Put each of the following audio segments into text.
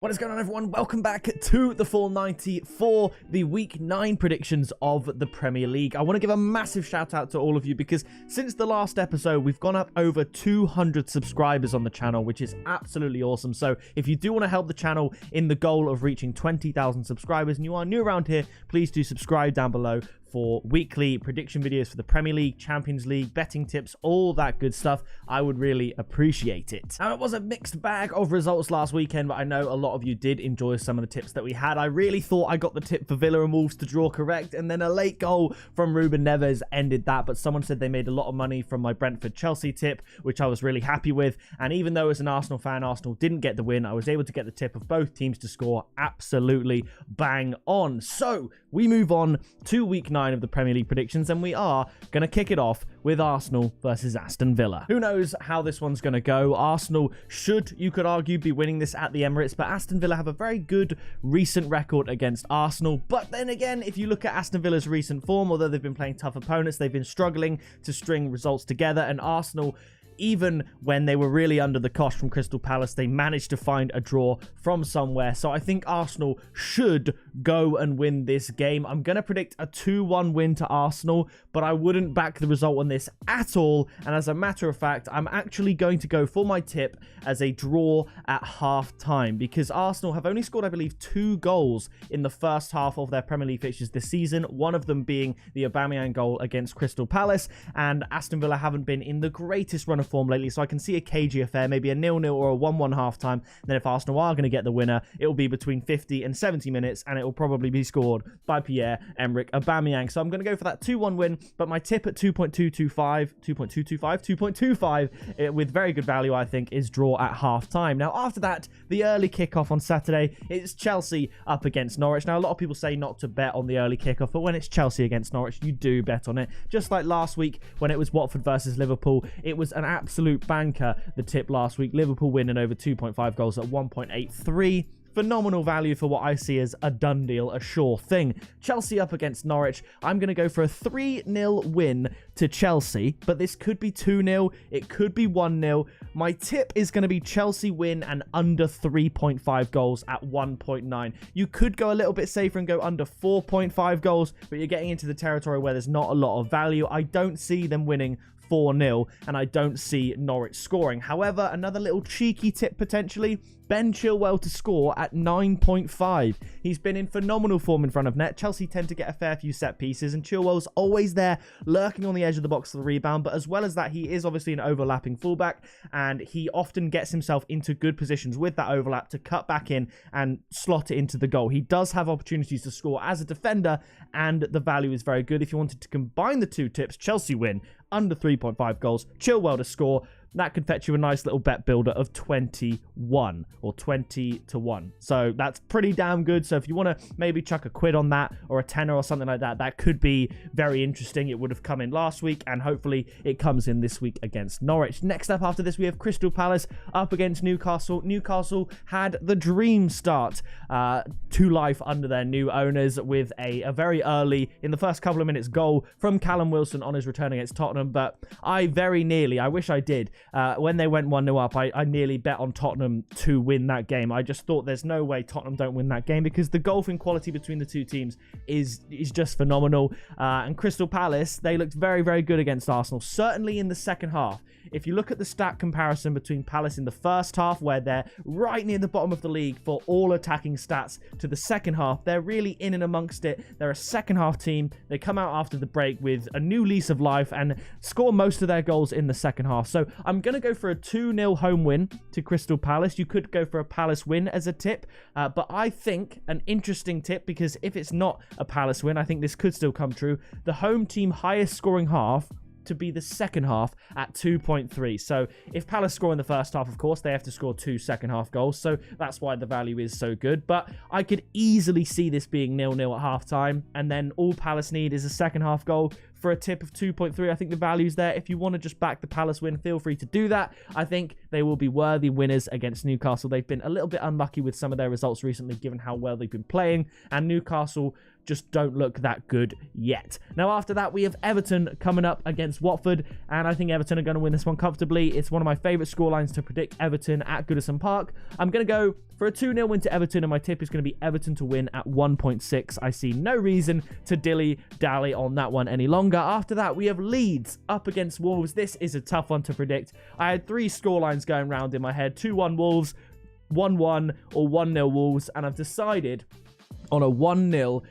What is going on, everyone? Welcome back to the Full 90 for the Week 9 predictions of the Premier League. I want to give a massive shout out to all of you because since the last episode, we've gone up over 200 subscribers on the channel, which is absolutely awesome. So if you do want to help the channel in the goal of reaching 20,000 subscribers and you are new around here, please do subscribe down below for weekly prediction videos for the Premier League, Champions League, betting tips, all that good stuff. I would really appreciate it. Now, it was a mixed bag of results last weekend, but I know a lot of you did enjoy some of the tips that we had. I really thought I got the tip for Villa and Wolves to draw correct, and then a late goal from Ruben Neves ended that, but someone said they made a lot of money from my Brentford Chelsea tip, which I was really happy with. And even though as an Arsenal fan, Arsenal didn't get the win, I was able to get the tip of both teams to score absolutely bang on. So we move on to Week 9 of the Premier League predictions, and we are going to kick it off with Arsenal versus Aston Villa. Who knows how this one's going to go? Arsenal should, you could argue, be winning this at the Emirates, but Aston Villa have a very good recent record against Arsenal. But then again, if you look at Aston Villa's recent form, although they've been playing tough opponents, they've been struggling to string results together, and Arsenal, even when they were really under the cosh from Crystal Palace, they managed to find a draw from somewhere. So I think Arsenal should go and win this game. I'm going to predict a 2-1 win to Arsenal, but I wouldn't back the result on this at all. And as a matter of fact, I'm actually going to go for my tip as a draw at half time, because Arsenal have only scored, I believe, 2 goals in the first half of their Premier League fixtures this season, one of them being the Aubameyang goal against Crystal Palace, and Aston Villa haven't been in the greatest run of form lately, so I can see a cagey affair, maybe a 0-0 or a 1-1 half-time. Then if Arsenal are going to get the winner, it will be between 50 and 70 minutes, and it will probably be scored by Pierre-Emerick Aubameyang. So I'm going to go for that 2-1 win, but my tip at 2.25 with very good value, I think, is draw at half-time. Now, after that, the early kickoff on Saturday, it's Chelsea up against Norwich. Now, a lot of people say not to bet on the early kickoff, but when it's Chelsea against Norwich, you do bet on it. Just like last week when it was Watford versus Liverpool, it was an absolute banker, the tip last week. Liverpool winning over 2.5 goals at 1.83. Phenomenal value for what I see as a done deal, a sure thing. Chelsea up against Norwich. I'm going to go for a 3-0 win to Chelsea, but this could be 2-0. It could be 1-0. My tip is going to be Chelsea win and under 3.5 goals at 1.9. You could go a little bit safer and go under 4.5 goals, but you're getting into the territory where there's not a lot of value. I don't see them winning 4-0, and I don't see Norwich scoring. However, another little cheeky tip potentially, Ben Chilwell to score at 9.5. He's been in phenomenal form in front of net. Chelsea tend to get a fair few set pieces, and Chilwell's always there, lurking on the edge of the box for the rebound. But as well as that, he is obviously an overlapping fullback, and he often gets himself into good positions with that overlap to cut back in and slot it into the goal. He does have opportunities to score as a defender, and the value is very good. If you wanted to combine the two tips, Chelsea win under 3.5 goals, Chilwell to score, that could fetch you a nice little bet builder of 21 or 20 to 1. So that's pretty damn good. So if you want to maybe chuck a quid on that or a tenner or something like that, that could be very interesting. It would have come in last week, and hopefully it comes in this week against Norwich. Next up after this, we have Crystal Palace up against Newcastle. Newcastle had the dream start to life under their new owners with a very early, in the first couple of minutes, goal from Callum Wilson on his return against Tottenham. But I wish I did, when they went 1-0 up, I nearly bet on Tottenham to win that game. I just thought there's no way Tottenham don't win that game, because the golfing quality between the two teams is just phenomenal. And Crystal Palace, they looked very, very good against Arsenal, certainly in the second half. If you look at the stat comparison between Palace in the first half, where they're right near the bottom of the league for all attacking stats, to the second half, they're really in and amongst it. They're a second half team. They come out after the break with a new lease of life and score most of their goals in the second half. So I'm going to go for a 2-0 home win to Crystal Palace. You could go for a Palace win as a tip, but I think an interesting tip, because if it's not a Palace win, I think this could still come true. The home team highest scoring half to be the second half at 2.3. So if Palace score in the first half, of course, they have to score 2 second half goals. So that's why the value is so good. But I could easily see this being 0-0 at half time, and then all Palace need is a second half goal for a tip of 2.3. I think the value's there. If you want to just back the Palace win, feel free to do that. I think they will be worthy winners against Newcastle. They've been a little bit unlucky with some of their results recently, given how well they've been playing, and Newcastle just don't look that good yet. Now, after that, we have Everton coming up against Watford, and I think Everton are going to win this one comfortably. It's one of my favourite scorelines to predict, Everton at Goodison Park. I'm going to go for a 2-0 win to Everton, and my tip is going to be Everton to win at 1.6. I see no reason to dilly-dally on that one any longer. After that, we have Leeds up against Wolves. This is a tough one to predict. I had 3 scorelines going round in my head: 2-1 Wolves, 1-1, or 1-0 Wolves, and I've decided on a 1-0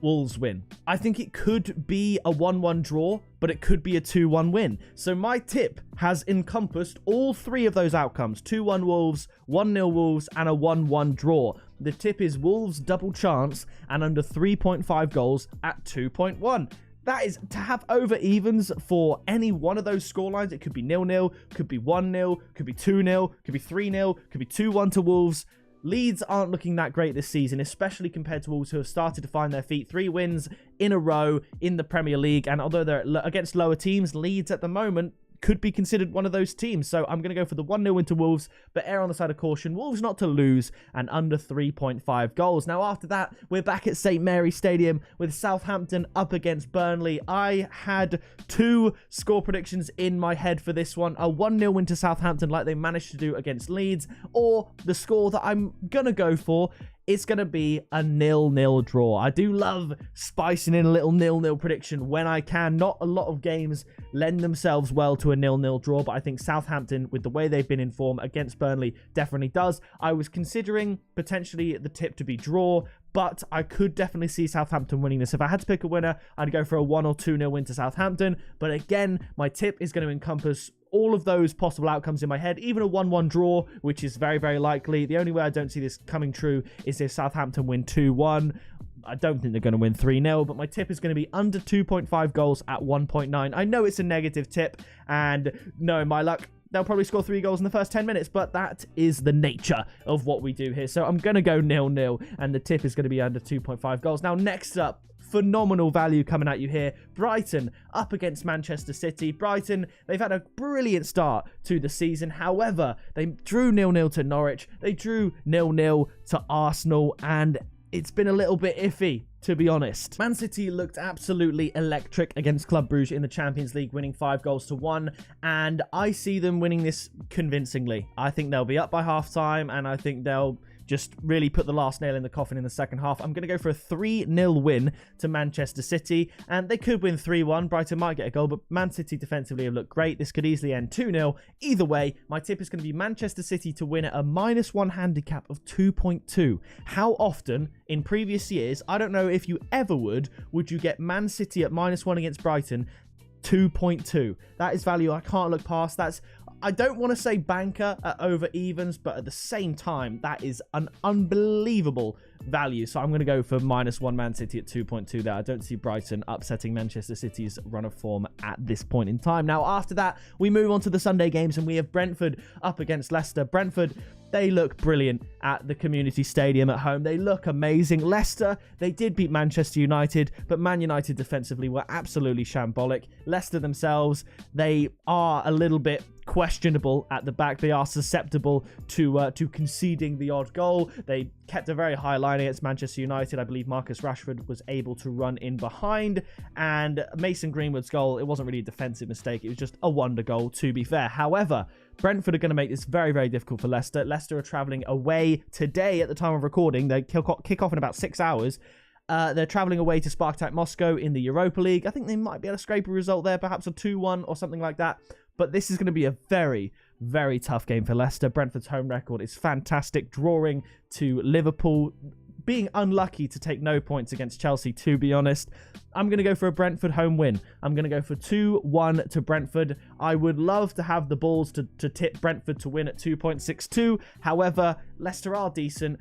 Wolves win. I think it could be a 1-1 draw, but it could be a 2-1 win. So my tip has encompassed all 3 of those outcomes: 2-1 Wolves, 1-0 Wolves, and a 1-1 draw. The tip is Wolves double chance and under 3.5 goals at 2.1. That is to have over evens for any one of those scorelines. It could be 0-0, could be 1-0, could be 2-0, could be 3-0, could be 2-1 to Wolves. Leeds aren't looking that great this season, especially compared to Wolves, who have started to find their feet. 3 wins in a row in the Premier League, and although they're against lower teams, Leeds at the moment could be considered one of those teams. So I'm going to go for the 1-0 win to Wolves, but err on the side of caution. Wolves not to lose and under 3.5 goals. Now, after that, we're back at St. Mary's Stadium with Southampton up against Burnley. I had 2 score predictions in my head for this one: a 1-0 win to Southampton like they managed to do against Leeds, or the score that I'm going to go for, it's going to be a 0-0 draw. I do love spicing in a little 0-0 prediction when I can. Not a lot of games lend themselves well to a 0-0 draw, but I think Southampton, with the way they've been in form against Burnley, definitely does. I was considering potentially the tip to be draw, but I could definitely see Southampton winning this. If I had to pick a winner, I'd go for a 1 or 2-0 win to Southampton. But again, my tip is going to encompass all of those possible outcomes in my head, even a 1-1 draw, which is very, very likely. The only way I don't see this coming true is if Southampton win 2-1. I don't think they're going to win 3-0, but my tip is going to be under 2.5 goals at 1.9. I know it's a negative tip, and knowing my luck, they'll probably score 3 goals in the first 10 minutes, but that is the nature of what we do here. So I'm going to go 0-0, and the tip is going to be under 2.5 goals. Now, next up, phenomenal value coming at you here. Brighton up against Manchester City. Brighton, they've had a brilliant start to the season. However, they drew 0-0 to Norwich. They drew 0-0 to Arsenal, and it's been a little bit iffy, to be honest. Man City looked absolutely electric against Club Brugge in the Champions League, winning 5-1, and I see them winning this convincingly. I think they'll be up by half-time, and I think they'll just really put the last nail in the coffin in the second half. I'm going to go for a 3-0 win to Manchester City, and they could win 3-1. Brighton might get a goal, but Man City defensively have looked great. This could easily end 2-0. Either way, my tip is going to be Manchester City to win at a -1 handicap of 2.2. How often in previous years, I don't know if you ever would you get Man City at -1 against Brighton, 2.2. That is value I can't look past. I don't want to say banker at over evens, but at the same time, that is an unbelievable value. So I'm going to go for -1 Man City at 2.2 there. I don't see Brighton upsetting Manchester City's run of form at this point in time. Now, after that, we move on to the Sunday games, and we have Brentford up against Leicester. Brentford, they look brilliant at the Community Stadium at home. They look amazing. Leicester, they did beat Manchester United, but Man United defensively were absolutely shambolic. Leicester themselves, they are a little bit questionable at the back. They are susceptible to conceding the odd goal. They kept a very high line against Manchester United. I believe Marcus Rashford was able to run in behind, and Mason Greenwood's goal, it wasn't really a defensive mistake. It was just a wonder goal, to be fair. However, Brentford are going to make this very, very difficult for Leicester. Leicester are travelling away today at the time of recording. They kick off in about 6 hours. They're travelling away to Spartak Moscow in the Europa League. I think they might be able to scrape a result there, perhaps a 2-1 or something like that. But this is going to be a very, very tough game for Leicester. Brentford's home record is fantastic, drawing to Liverpool, being unlucky to take no points against Chelsea, to be honest. I'm going to go for a Brentford home win. I'm going to go for 2-1 to Brentford. I would love to have the balls to tip Brentford to win at 2.62. However, Leicester are decent.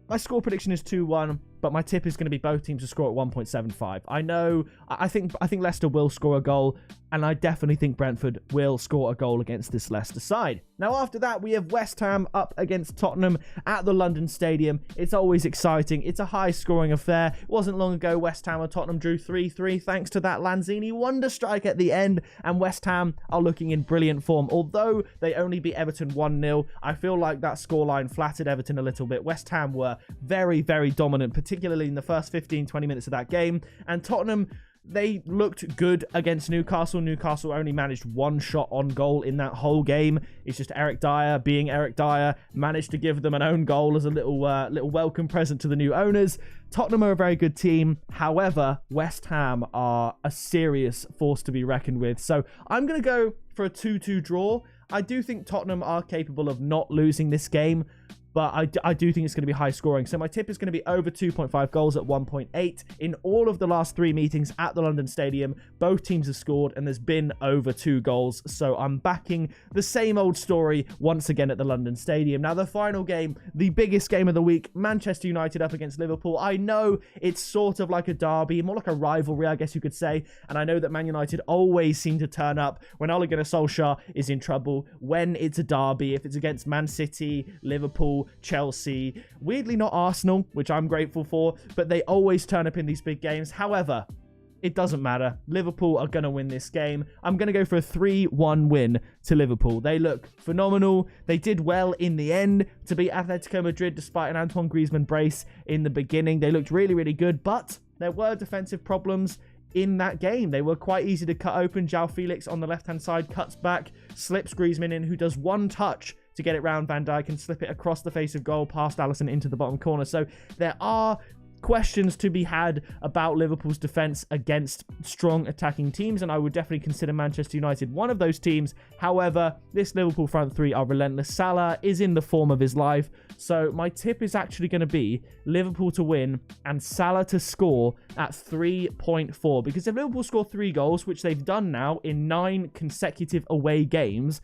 My score prediction is 2-1, but my tip is going to be both teams to score at 1.75. I think Leicester will score a goal, and I definitely think Brentford will score a goal against this Leicester side. Now, after that, we have West Ham up against Tottenham at the London Stadium. It's always exciting. It's a high-scoring affair. It wasn't long ago West Ham and Tottenham drew 3-3 thanks to that Lanzini wonder strike at the end, and West Ham are looking in brilliant form. Although they only beat Everton 1-0, I feel like that scoreline flattered Everton a little bit. West Ham were very, very dominant, particularly in the first 15-20 minutes of that game, and Tottenham, They looked good against Newcastle. Newcastle only managed one shot on goal in that whole game. It's just Eric Dyer being Eric Dyer managed to give them an own goal as a little welcome present to the new owners. Tottenham are a very good team. However, West Ham are a serious force to be reckoned with. So I'm going to go for a 2-2 draw. I do think Tottenham are capable of not losing this game, but I do think it's going to be high scoring. So my tip is going to be over 2.5 goals at 1.8. In all of the last 3 meetings at the London Stadium, both teams have scored and there's been over 2 goals. So I'm backing the same old story once again at the London Stadium. Now the final game, the biggest game of the week, Manchester United up against Liverpool. I know it's sort of like a derby, more like a rivalry, I guess you could say. And I know that Man United always seem to turn up when Ole Gunnar Solskjaer is in trouble, when it's a derby, if it's against Man City, Liverpool, Chelsea, weirdly not Arsenal, which I'm grateful for, but they always turn up in these big games. However, it doesn't matter. Liverpool are going to win this game. I'm going to go for a 3-1 win to Liverpool. They look phenomenal. They did well in the end to beat Atletico Madrid despite an Antoine Griezmann brace in the beginning. They looked really, really good, but there were defensive problems in that game. They were quite easy to cut open. João Felix on the left-hand side cuts back, slips Griezmann in, who does one touch to get it round Van Dijk and slip it across the face of goal past Alisson into the bottom corner. So there are questions to be had about Liverpool's defence against strong attacking teams, and I would definitely consider Manchester United one of those teams. However, this Liverpool front three are relentless. Salah is in the form of his life, so my tip is actually going to be Liverpool to win and Salah to score at 3.4, because if Liverpool score 3 goals, which they've done now in 9 consecutive away games,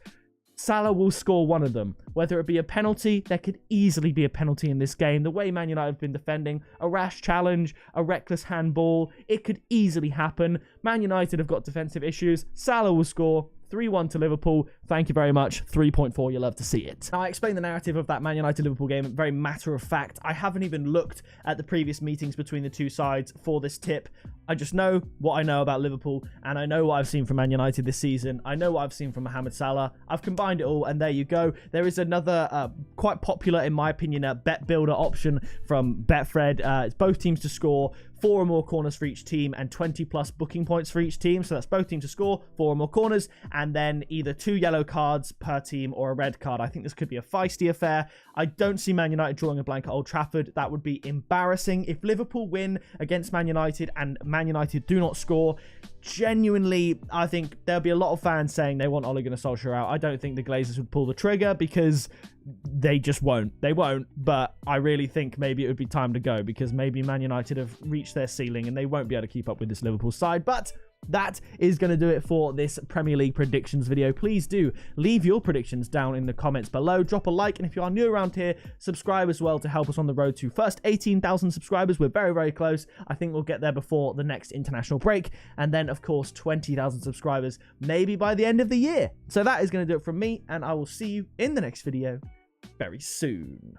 Salah will score one of them. Whether it be a penalty, there could easily be a penalty in this game. The way Man United have been defending, a rash challenge, a reckless handball, it could easily happen. Man United have got defensive issues. Salah will score. 3-1 to Liverpool. Thank you very much. 3.4, you'll love to see it. Now, I explained the narrative of that Man United-Liverpool game, very matter of fact. I haven't even looked at the previous meetings between the two sides for this tip. I just know what I know about Liverpool, and I know what I've seen from Man United this season. I know what I've seen from Mohamed Salah. I've combined it all, and there you go. There is another quite popular, in my opinion, bet builder option from Betfred. It's both teams to score, 4 or more corners for each team, and 20 plus booking points for each team. So that's both teams to score, 4 or more corners, and then either 2 yellow cards per team or a red card. I think this could be a feisty affair. I don't see Man United drawing a blank at Old Trafford. That would be embarrassing. If Liverpool win against Man United and Man United do not score, genuinely, I think there'll be a lot of fans saying they want Ole Gunnar Solskjaer out. I don't think the Glazers would pull the trigger because they just won't. They won't, but I really think maybe it would be time to go because maybe Man United have reached their ceiling and they won't be able to keep up with this Liverpool side. But that is going to do it for this Premier League predictions video. Please do leave your predictions down in the comments below. Drop a like, and if you are new around here, subscribe as well to help us on the road to first 18,000 subscribers. We're very, very close. I think we'll get there before the next international break, and then of course 20,000 subscribers maybe by the end of the year. So that is going to do it from me, and I will see you in the next video very soon.